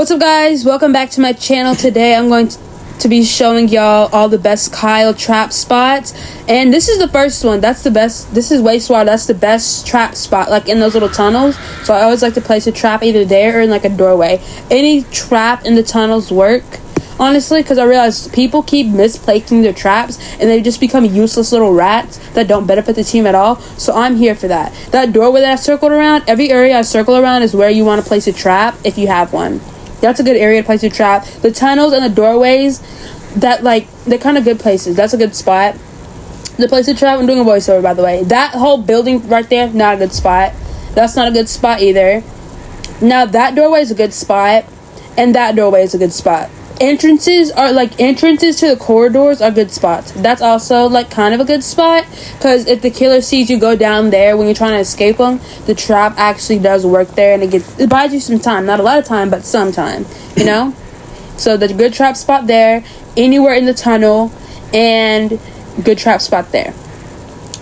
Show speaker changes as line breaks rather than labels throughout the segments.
What's up, guys? Welcome back to my channel. Today I'm going to be showing y'all all the best Kyle trap spots, and this is the first one. That's the best. This is wastewater. That's the best trap spot, like in those little tunnels. So I always like to place a trap either there or in like a doorway. Any trap in the tunnels work, honestly, because I realize people keep misplacing their traps and they just become useless little rats that don't benefit the team at all. So I'm here for that. That doorway that I circled around, every area I circle around is where you want to place a trap if you have one. That's a good area to place your trap. The tunnels and the doorways, they're kind of good places. That's a good spot to place a trap. I'm doing a voiceover, by the way. That whole building right there, not a good spot. That's not a good spot either. Now, that doorway is a good spot, and that doorway is a good spot. Entrances to the corridors are good spots. That's also kind of a good spot, because if the killer sees you go down there when you're trying to escape them, the trap actually does work there, and it buys you some time. Not a lot of time, but some time, you know. So the good trap spot there, anywhere in the tunnel, and good trap spot there.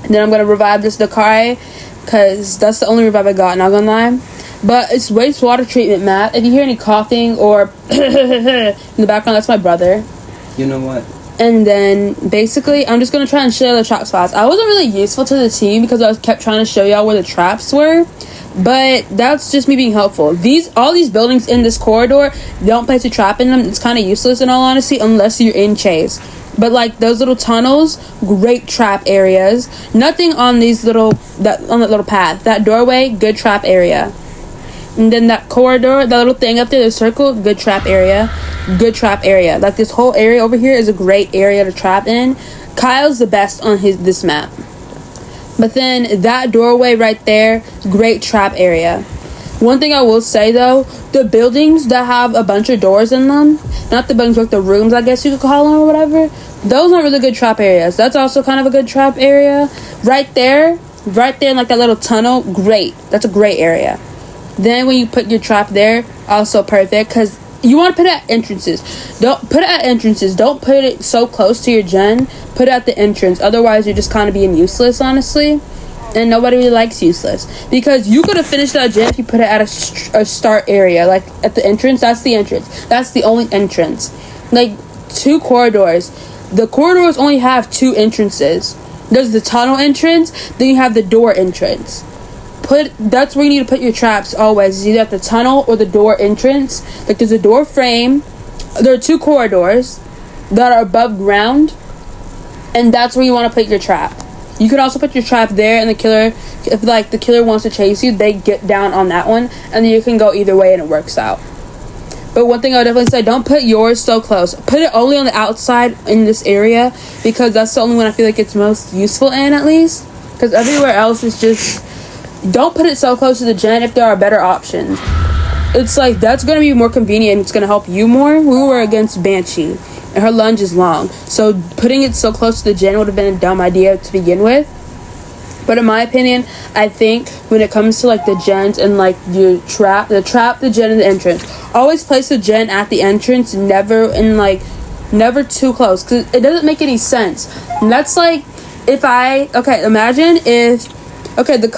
And then I'm gonna revive this Keri, because that's the only revive I got, not gonna lie. But it's wastewater treatment map. If you hear any coughing or in the background, that's my brother.
You know what?
And then basically, I'm just gonna try and show the trap spots. I wasn't really useful to the team because I kept trying to show y'all where the traps were, but that's just me being helpful. All these buildings in this corridor, don't place a trap in them. It's kind of useless in all honesty, unless you're in chase. But those little tunnels, great trap areas. Nothing on that little path. That doorway, good trap area. And then that corridor, that little thing up there, the circle, good trap area. Good trap area. This whole area over here is a great area to trap in. Kyle's the best on this map. But then that doorway right there, great trap area. One thing I will say though, the buildings that have a bunch of doors in them, not the buildings, like the rooms, I guess you could call them or whatever, those aren't really good trap areas. That's also kind of a good trap area. Right there in that little tunnel, great. That's a great area. Then when you put your trap there, also perfect, because you want to put it at entrances. Don't put it at entrances. Don't put it so close to your gen. Put it at the entrance. Otherwise, you're just kind of being useless, honestly. And nobody really likes useless. Because you could have finished that gen if you put it at a start area. At the entrance, that's the entrance. That's the only entrance. 2 corridors. The corridors only have 2 entrances. There's the tunnel entrance, then you have the door entrance. That's where you need to put your traps always. Either at the tunnel or the door entrance. There's a door frame. There are 2 corridors that are above ground, and that's where you want to put your trap. You can also put your trap there, and if the killer wants to chase you, they get down on that one, and then you can go either way and it works out. But one thing I would definitely say, don't put yours so close. Put it only on the outside in this area, because that's the only one I feel like it's most useful in, at least. Because everywhere else is just... Don't put it so close to the gen if there are better options. It's that's going to be more convenient. It's going to help you more. We were against Banshee, and her lunge is long. So putting it so close to the gen would have been a dumb idea to begin with. But in my opinion, I think when it comes to the gens and your trap, the gen, and the entrance, always place the gen at the entrance, never too close, because it doesn't make any sense. And that's imagine if... Okay, the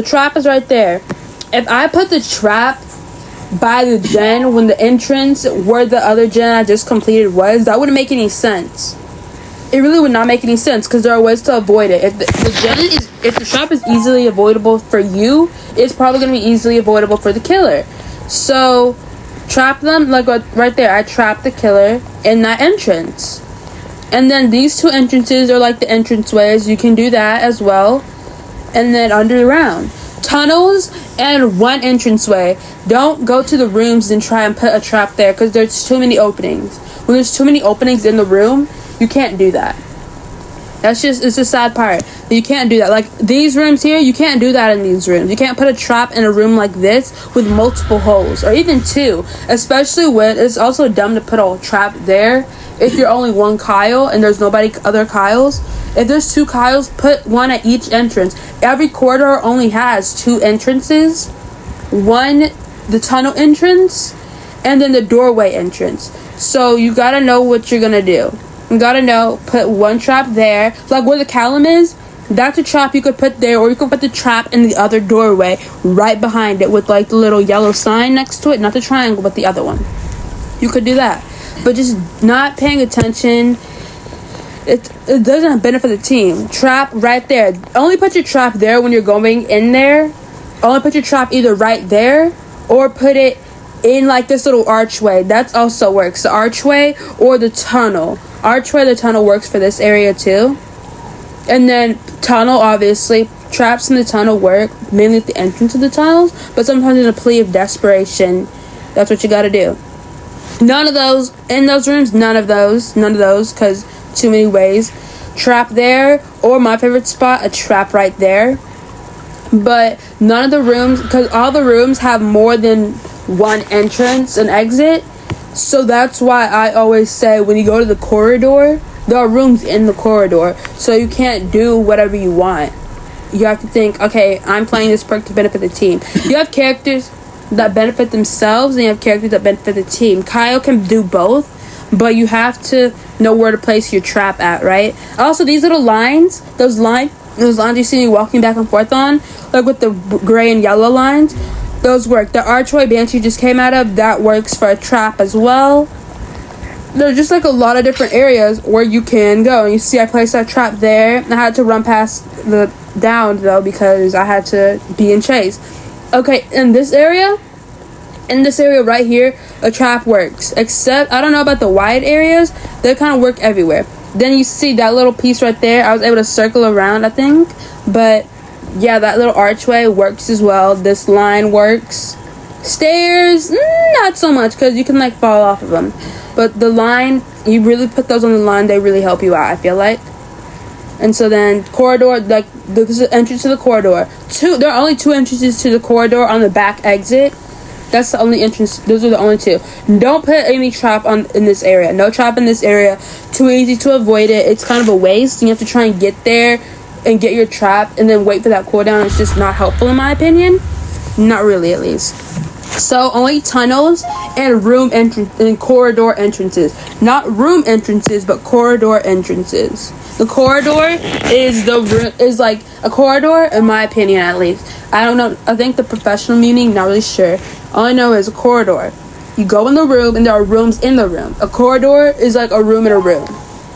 trap is right there. If I put the trap by the gen when the entrance where the other gen I just completed was, that wouldn't make any sense. It really would not make any sense, because there are ways to avoid it. If the trap is easily avoidable for you, it's probably going to be easily avoidable for the killer. So, trap them, right there. I trapped the killer in that entrance. And then these 2 entrances are the entranceways. You can do that as well. And then underground tunnels and 1 entranceway. Don't go to the rooms and try and put a trap there, because there's too many openings. When there's too many openings in the room, you can't do that. It's a sad part. You can't do that. These rooms here, you can't do that in these rooms. You can't put a trap in a room like this with multiple holes, or even 2. Especially when it's also dumb to put a trap there if you're only 1 Kyle and there's nobody other Kyles. If there's 2 Kyles, put 1 at each entrance. Every corridor only has 2 entrances. 1, the tunnel entrance, and then the doorway entrance. So you gotta know what you're gonna do. You gotta know, put 1 trap there. Where the column is, That's a trap you could put there, or you could put the trap in the other doorway right behind it with like the little yellow sign next to it, not the triangle but the other one. You could do that, but just not paying attention, it doesn't benefit the team. Trap right there. Only put your trap there when you're going in there. Only put your trap either right there or put it in like this little archway. That also works. The archway or the tunnel. Archway, the tunnel works for this area too. And then tunnel, obviously. Traps in the tunnel work mainly at the entrance of the tunnels, but sometimes in a plea of desperation, that's what you gotta do. None of those in those rooms. None of those, because too many ways. Trap there, or my favorite spot, a trap right there. But none of the rooms, because all the rooms have more than one entrance and exit. So that's why I always say when you go to the corridor, there are rooms in the corridor. So you can't do whatever you want. You have to think, okay, I'm playing this perk to benefit the team. You have characters that benefit themselves and you have characters that benefit the team. Kyle can do both, but you have to know where to place your trap at, right? Also, these little lines, those lines you see me walking back and forth on, like with the gray and yellow lines, those work. The archway Banshee just came out of, that works for a trap as well. There's just like a lot of different areas where you can go. And you see I placed that trap there. I had to run past the down though because I had to be in chase. Okay, in this area right here, a trap works. Except, I don't know about the wide areas. They kind of work everywhere. Then you see that little piece right there. I was able to circle around, I think. But yeah, that little archway works as well. This line works. Stairs, not so much because you can like fall off of them. But the line, you really put those on the line, they really help you out, I feel like. And so then corridor, like this is the entrance to the corridor. There are only 2 entrances to the corridor on the back exit. That's the only entrance. Those are the only 2. Don't put any trap in this area. No trap in this area. Too easy to avoid it. It's kind of a waste. You have to try and get there and get your trap and then wait for that cooldown. It's just not helpful in my opinion. Not really, at least. So only tunnels and room entrance and corridor entrances. Not room entrances, but corridor entrances. The corridor is like a corridor, in my opinion, at least. I don't know. I think the professional meaning, not really sure. All I know is a corridor. You go in the room, and there are rooms in the room. A corridor is like a room in a room,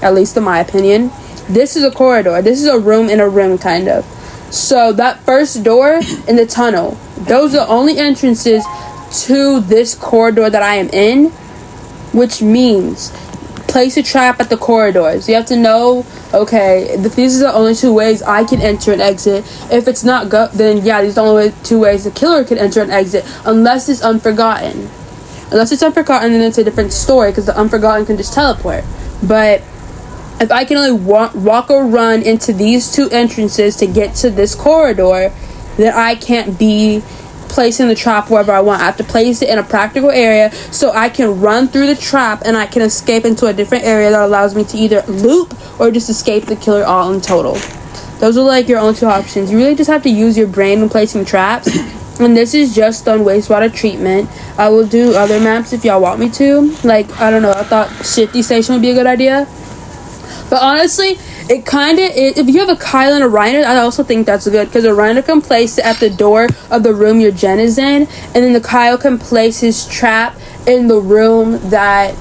at least in my opinion. This is a corridor. This is a room in a room, kind of. So that first door in the tunnel, those are the only entrances to this corridor that I am in, which means place a trap at the corridors. You have to know, okay, these are the only 2 ways I can enter and exit. If it's not then yeah, these are the only 2 ways the killer can enter and exit, unless it's Unforgotten. Unless it's Unforgotten, then it's a different story, because the Unforgotten can just teleport. But if I can only walk or run into these 2 entrances to get to this corridor, then I can't be placing the trap wherever I want. I have to place it in a practical area so I can run through the trap and I can escape into a different area that allows me to either loop or just escape the killer all in total. Those are like your only 2 options. You really just have to use your brain when placing traps. And this is just on wastewater treatment. I will do other maps if y'all want me to. Like, I don't know, I thought Shifty Station would be a good idea. But honestly, it kind of is. If you have a Kyle and a Reiner, I also think that's good, because a Reiner can place it at the door of the room your gen is in, and then the Kyle can place his trap in the room that,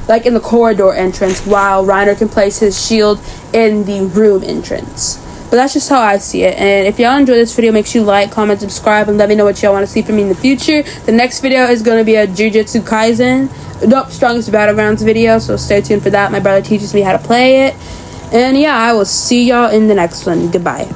like in the corridor entrance, while Reiner can place his shield in the room entrance. But that's just how I see it. And if y'all enjoy this video, make sure you like, comment, subscribe, and let me know what y'all want to see from me in the future. The next video is going to be a Jujutsu Kaisen, Strongest Battlegrounds video, so stay tuned for that. My brother teaches me how to play it. And yeah, I will see y'all in the next one. Goodbye.